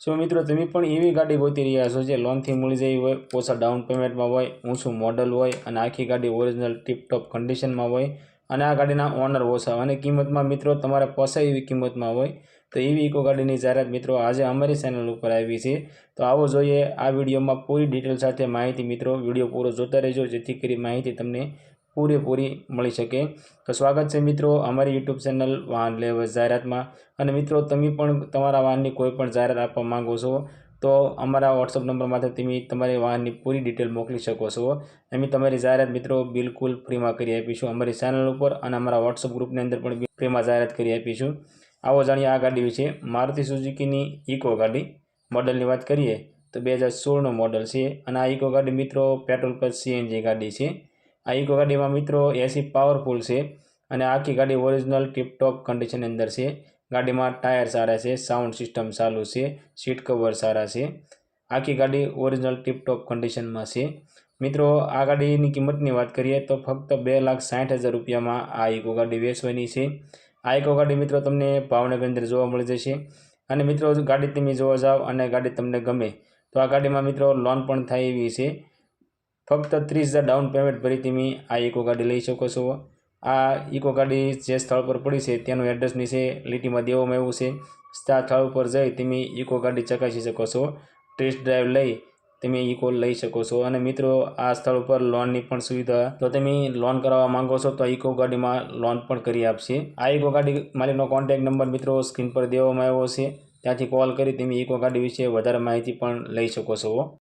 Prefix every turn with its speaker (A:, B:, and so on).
A: सो मित्रों तमे पण एवी गाड़ी गोती रह्या छो जे लोन थी मळी जाई होय, ओछा डाउन पेमेंट में होय, ऊंचुं मॉडल होय अने आखी गाड़ी ओरिजिनल टीप टॉप कंडीशन में होय अने आ गाड़ीना ओनर ओछा अने किंमत में मित्रों तमारे पोसाय एवी किंमत में होय तो एवी इको गाड़ीनी जाहेरात मित्रों आज अमारी चेनल पर आवी छे। तो आवो जोईए आ विडियो में पूरी डिटेल साथे माहिती। मित्रों विडियो पूरो जोता रहेजो जेथी करी माहिती तमने पूरेपूरी मळी शके। तो स्वागत है मित्रों अमारी यूट्यूब चेनल वाहन लेवा जाहेरात में। अने मित्रों तमे पण तमारा वाहननी कोईपण जाहेरात आपवा मांगो छो तो अमरा व्हाट्सएप नंबर मांथी तमे तमारी वाहननी पूरी डिटेल मोकली शको छो। अमे तमारी जाहेरात मित्रों बिल्कुल फ्री में करी आपीशुं अमारी चेनल पर अने अमरा व्हाट्सएप ग्रुपनी अंदर पण फ्री में जाहेरात करी आपीशुं। आवो जाणीए आ गाड़ी विषे। मारुति सुजुकीनी इको गाड़ी मॉडलनी वात करीए तो 2016 नो मॉडल छे अने आ इको गाड़ी मित्रों पेट्रोल प्लस सीएनजी गाड़ी छे। आ इको गाड़ी में मित्रों एसी पावरफुल छे अने आखी गाड़ी ओरिजिनल टीप टॉप कंडीशन अंदर छे। गाड़ी में टायर सारा छे, साउंड सिस्टम चालू छे, सीट कवर सारा छे। आखी गाड़ी ओरिजिनल टीप टॉप कंडीशन में छे। मित्रों आ गाड़ीनी किंमतनी वात करीए तो फक्त 2,60,000 रुपया में आ इको गाड़ी वेचवानी छे। आ इको गाड़ी मित्रों तमने भावनगर अंदर जोवा मळी जशे। अने मित्रों गाड़ी तमे जोवा जाओ अने गाड़ी तमने गमे तो आ गाड़ी में मित्रों लोन पण थाय एवी छे। फक्त 30,000 डाउन पेमेंट भरी तमे आ इको गाड़ी लई शको छो। आ इको गाड़ी जे स्थल पर पड़ी है तेनु एड्रेस नीचे लीटी में देवामां आव्युं छे। स्थल पर जई तमे इको गाड़ी चकासी शको छो। टेस्ट ड्राइव लई तमे इको लई शको छो। अने मित्रों आ स्थल पर लोननी पण सुविधा तो तमे लोन करावा मांगो छो तो इको गाड़ी में लोन पण करी आपशे। आ इको गाड़ी मालिकनो कॉन्टेक्ट नंबर मित्रों स्क्रीन पर देवामां आव्यो छे, त्यांथी कॉल करी तमे इको गाड़ी विषे वधारे माहिती पण लई शको छो।